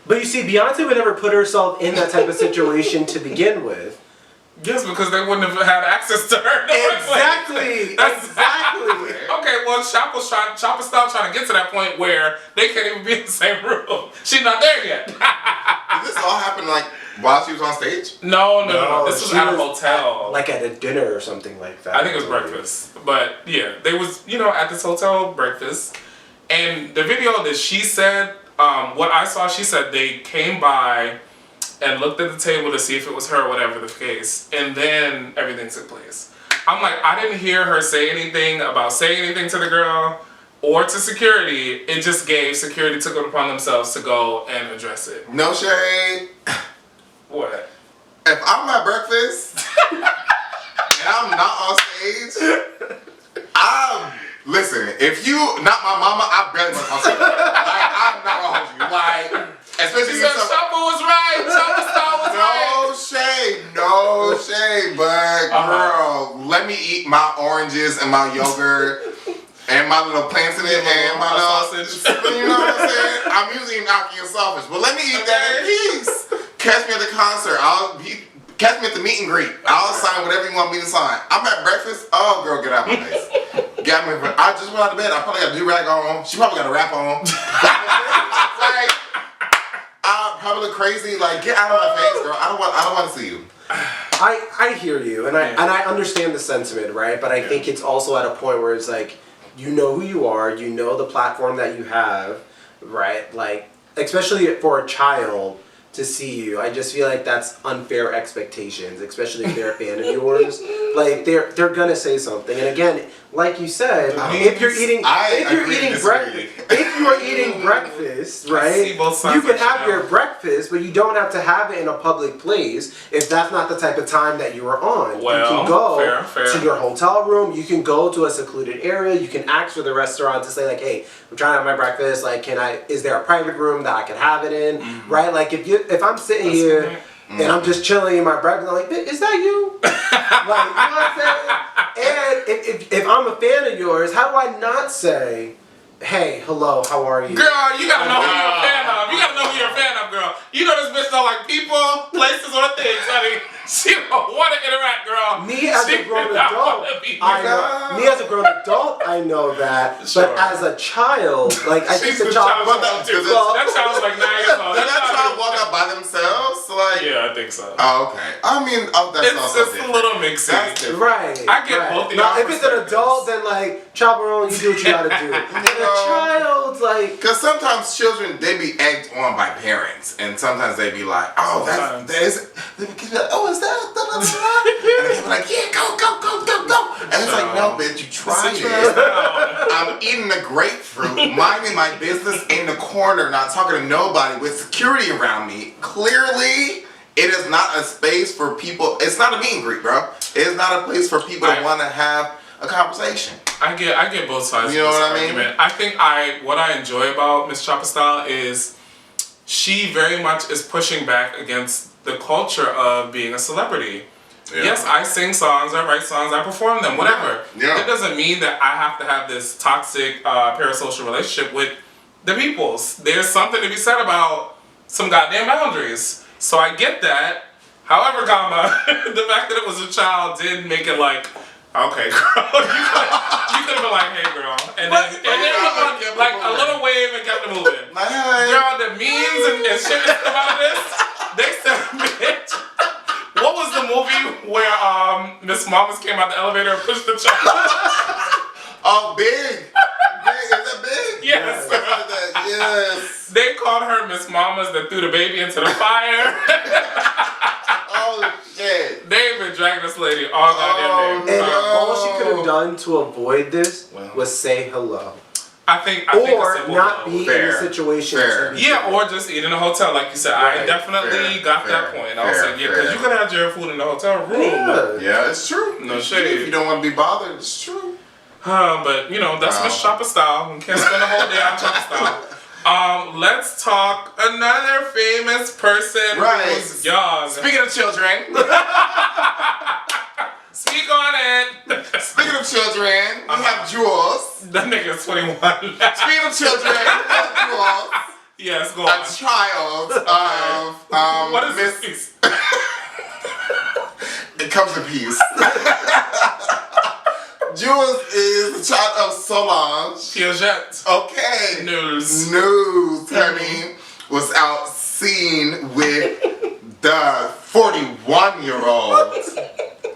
But you see, Beyonce would never put herself in that type of situation to begin with. Yes, because they wouldn't have had access to her. Exactly. Exactly. Okay, well, Chopper Style trying to get to that point where they can't even be in the same room. She's not there yet. Did this all happen like while she was on stage? No. This was at a hotel. Like at a dinner or something like that. I think it was breakfast. But yeah, they was, at this hotel breakfast. And the video that she said, what I saw, she said they came by and looked at the table to see if it was her or whatever the case. And then everything took place. I'm like, I didn't hear her say anything about saying anything to the girl or to security. It just gave security took it upon themselves to go and address it. No shade. What? If I'm at breakfast and I'm not on stage, listen, if you not my mama, I barely want to talk to you. Like, I'm not gonna hold you. Like, especially She said Chopper was right. Chopper Style was right. No shade, but girl, let me eat my oranges and my yogurt and my little plants in it and my sausage. You know what I'm saying? I'm usually knocking and selfish, but let me eat that in peace. Catch me at the concert. Catch me at the meet and greet. I'll sign whatever you want me to sign. I'm at breakfast. Oh, girl, get out my face. I just went out of bed. I probably got a do-rag on. She probably got a wrap on. Like, I probably look crazy. Like, get out of my face, girl. I don't want to see you. I hear you, and I understand the sentiment, right? But I think it's also at a point where it's like, you know who you are, you know the platform that you have, right? Like, especially for a child to see you, I just feel like that's unfair expectations, especially if they're a fan of yours. Like, they're gonna say something, and again, like you said, if you're eating breakfast, right? You can have your breakfast, but you don't have to have it in a public place if that's not the type of time that you are on. Well, you can go fair. to your hotel room, you can go to a secluded area, you can ask for the restaurant to say like, hey, I'm trying to have my breakfast, like, is there a private room that I can have it in, right? Like, if I'm sitting here and I'm just chilling in my breakfast, I'm like, is that you? Like, you know what I'm saying? And if I'm a fan of yours, how do I not say, hey, hello, how are you? Girl, you gotta know who you're a fan of. You gotta know who you're a fan of, girl. You know this bitch don't like people, places, or things, honey. She don't want to interact, girl. Me as a grown adult, I know that. Sure. But as a child, like, I think the child. That child's like 9 years old. Did that child walk up by themselves? Like, yeah, I think so. Oh, okay. I mean, that's also it's a little mixy. Right. I get both of y'all. Now, if it's an adult, then like, chaperone, you do what you gotta do. And a child, like. Because sometimes children, they be egged on by parents, and sometimes they be like, oh, that is. They be like, oh, is that? And they be like, yeah, go. And it's like, no, bitch, you tried it. I'm eating a grapefruit, minding my business in the corner, not talking to nobody, with security around me. Clearly, it is not a space for people. It's not a meet and greet, bro. It's not a place for people to want to have a conversation. I get both sides. You know of this what I mean? argument. I think what I enjoy about Miss Chopper Style is she very much is pushing back against the culture of being a celebrity. Yeah. Yes, I sing songs, I write songs, I perform them, whatever. Yeah. It doesn't mean that I have to have this toxic parasocial relationship with the peoples. There's something to be said about some goddamn boundaries. So I get that. However, the fact that it was a child did make it like, okay, girl, you could have been like, hey, girl, and then like a little wave and kept it moving. Girl, the memes and shit that come out of this, they said, bitch. What was the movie where Miss Mamas came out the elevator and pushed the child? Oh, Big. Is that Big? Yes. Yes. They called her Miss Mamas that threw the baby into the fire. Oh, shit. They've been dragging this lady all goddamn day. And all she could have done to avoid this was say hello. I think or not be in the situation. Yeah, or just eat in a hotel, like you said. Right. I definitely got that point. I was like, yeah, because you could have your food in the hotel room. Yeah, it's true. No shade. If you don't want to be bothered, it's true. But that's Miss Chopper Style. We can't spend a whole day on Chopper Style. Let's talk another famous person who's young. Speaking of children. Speak on it. Speaking of children, we have Jules. That nigga's 21. Speaking of children, we have Jules. Yes, go a on. child of What is Miss. this? It comes in peace. Jules is the child of Solange. Piaget. Okay. News. Honey, was out seen with the 41-year-old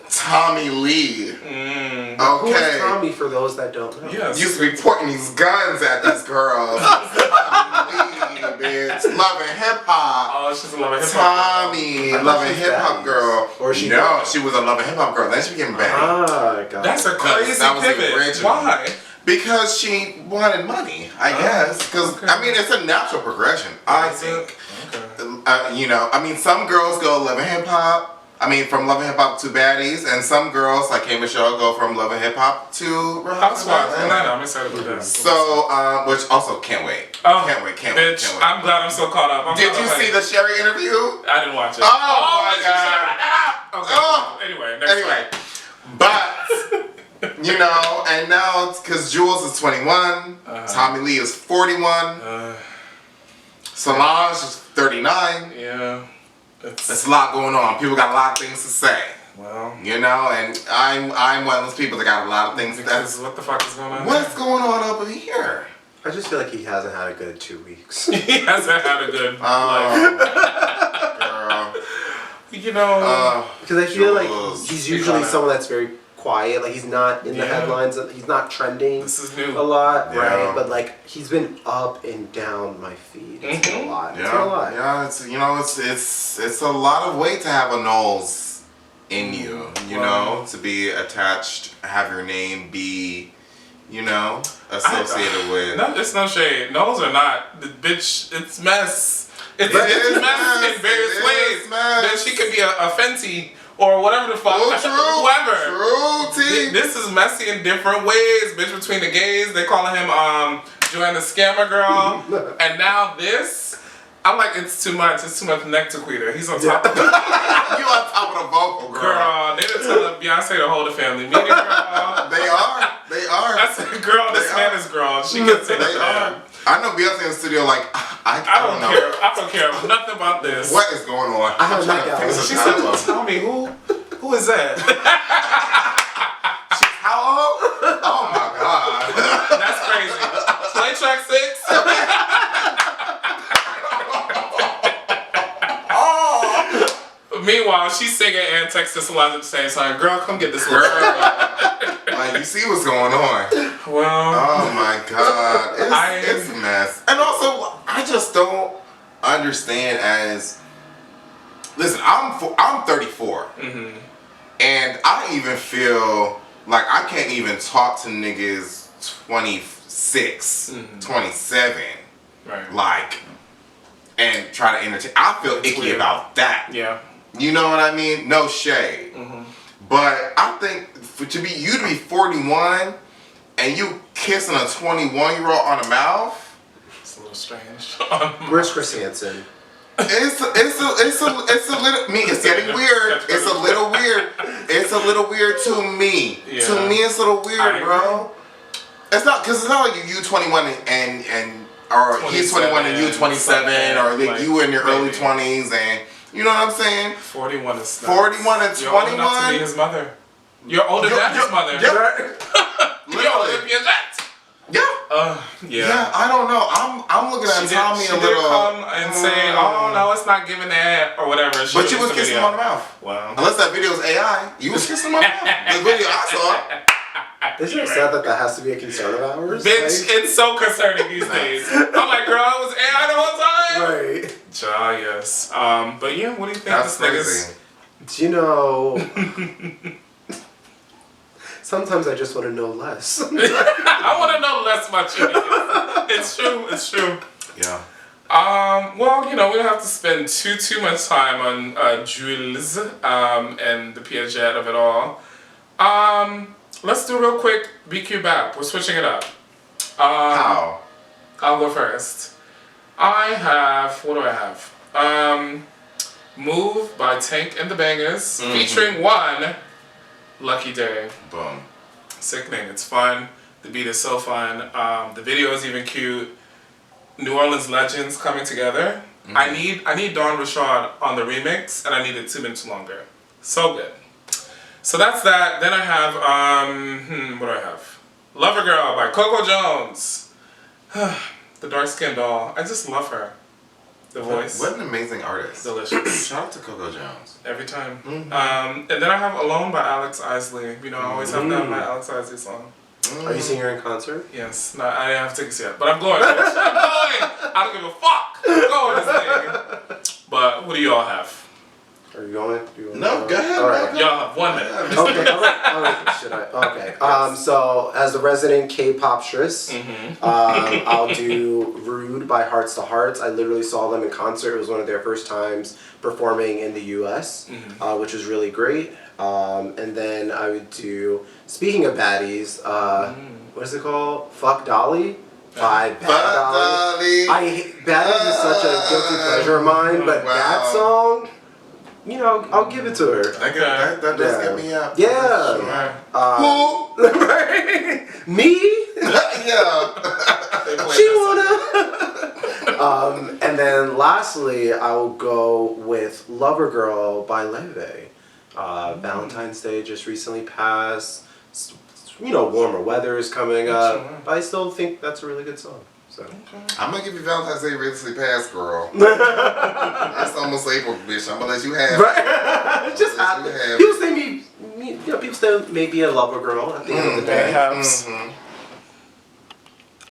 Tommy Lee. Who is Tommy for those that don't know? Yes. Used to be pointing these guns at these girls. Tommy Lee, bitch. Loving hip hop. Oh, she's a loving hip hop. Tommy, loving hip hop girl. Or she no, she was a loving hip hop girl. Then she became bad. Ah, God. That's a crazy That was the pivot. original. Why? Because she wanted money, I guess. Because, okay. I mean, it's a natural progression, I think. Okay. You know, I mean, some girls go loving hip hop. I mean, from loving hip hop to baddies. And some girls, like K. Michelle, go from loving hip hop to Real Housewives. of Atlanta. I'm excited about that. So, which also can't wait. Oh, Can't wait. Bitch, I'm glad I'm so caught up. Did you see the Sherry interview? I didn't watch it. Oh my God. Okay. Oh. Anyway, next Anyway, but you know, and now because Jules is 21, Tommy Lee is 41, Solange is 39. Yeah. It's a lot going on. People got a lot of things to say. Well, You know, and I'm one of those people that got a lot of things. because what the fuck is going on? What's going on over here? I just feel like he hasn't had a good 2 weeks. He hasn't had a good life. Girl. You know. Because I feel like Jules. he's usually someone that's very quiet. Like he's not in the Yeah. headlines. He's not trending This is new. a lot, Yeah. right? But like he's been up and down my feed. It's been a lot. It's been a lot. Yeah, it's you know, it's a lot of weight to have a Knowles in you. You know, to be attached, have your name be, you know, associated with. No, it's no shade. Those are not. The bitch, it's mess. It's It mess is in mess. various It ways. is mess. Then she could be a Fenty or whatever the fuck. Oh, Whoever. True, T. This is messy in different ways, bitch. Between the gays, they calling him Joanna Scammer Girl, and now this. I'm like, it's too much. It's too much neck to Quita. He's on top of it. You on top of the vocal, girl. Girl, they didn't tell Beyonce to hold a family meeting, girl. They are. They are. That's a girl. This They man are. is girl. She can take They it. are. I know Beyonce in the studio like, I don't know. care. I don't care nothing about this. What is going on? I have I'm trying no to figure doubt. She this said, out. tell me, who is that? She's how old? Oh my God. That's crazy. Play track 6. Meanwhile, she's singing and texting Solange at the same time. Girl, come get this Girl. girl. Like, you see what's going on. Well, Oh my God. It's a mess. And also, I just don't understand as... Listen, I'm 34. And I even feel like I can't even talk to niggas 26, 27. right. Like, and try to entertain. I feel icky weird. about that. Yeah. You know what I mean? No shade. But I think you to be 41 and you kissing a 21-year-old on the mouth, It's a little strange. Where's Chris Hansen? it's a little me. It's getting weird. It's a little weird. It's a little weird to me. Yeah. To me, it's a little I weird, agree. bro. It's not because it's not like you 21 and or he's 21 and you 27 or like you in your early maybe. 20s and you know what I'm saying? 41 is nuts. 41 and You're old enough to be 21. his mother. You're older than his mother. Yeah. You're older than that. Yeah. Yeah. Yeah, I don't know. I'm looking at Tommy she a little. did come and say, "Oh no, it's not giving that" or whatever. But you was released the kissing him video. on the mouth. Wow. Unless that video is AI, you was kissing him on the mouth. The video I saw. Isn't it sad that has to be a concern of ours? Bitch, it's so concerning these days. I'm like, girl, it was AI the whole time. Right. Ja, yes. But yeah, what do you think That's this crazy. Do you know? Sometimes I just want to know less. I want to know less about you. It's true. It's true. Yeah. Well, you know, we don't have to spend too much time on Jules and the Piaget of it all. Let's do real quick BQ Bap. We're switching it up. How? I'll go first. I have, what do I have? Move by Tank and the Bangers, featuring one Lucky Day. Boom. Sickening. It's fun. The beat is so fun. The video is even cute. New Orleans legends coming together. I need Dawn Rashad on the remix, and I need it 2 minutes longer. So good. So that's that. Then I have what do I have? Lover Girl by Coco Jones. The dark skinned doll. I just love her. The voice. What an amazing artist. Delicious. Shout out to Coco Jones. Every time. And then I have Alone by Alex Isley. You know, I always have to have my Alex Isley song. Are you seeing her in concert? Yes. No, I didn't have tickets yet, but I'm going. I'm going. I don't give a fuck. I'm going this thing. But what do you all have? Are you going? No, go ahead. All right. Y'all have 1 minute. Okay, all right. Should I? Okay. So as the resident K-pop-stress, I'll do Rude by Hearts to Hearts. I literally saw them in concert. It was one of their first times performing in the U.S., which was really great. And then I would do, speaking of baddies, what is it called? Fuck Dolly by Bad Dolly. Baddies is such a guilty pleasure of mine, but that song, you know, I'll give it to her. That does get me up. Yeah. Who? Me? Yeah. She wanna. And then lastly, I'll go with Lover Girl by Leve. Valentine's Day just recently passed. You know, warmer weather is coming up. But I still think that's a really good song. So. I'm gonna give you Valentine's Day recently passed, girl. It's almost April, bitch. I'm gonna let you have it. Right. Just happen. People say people say maybe a lover girl at the end of the day. Perhaps.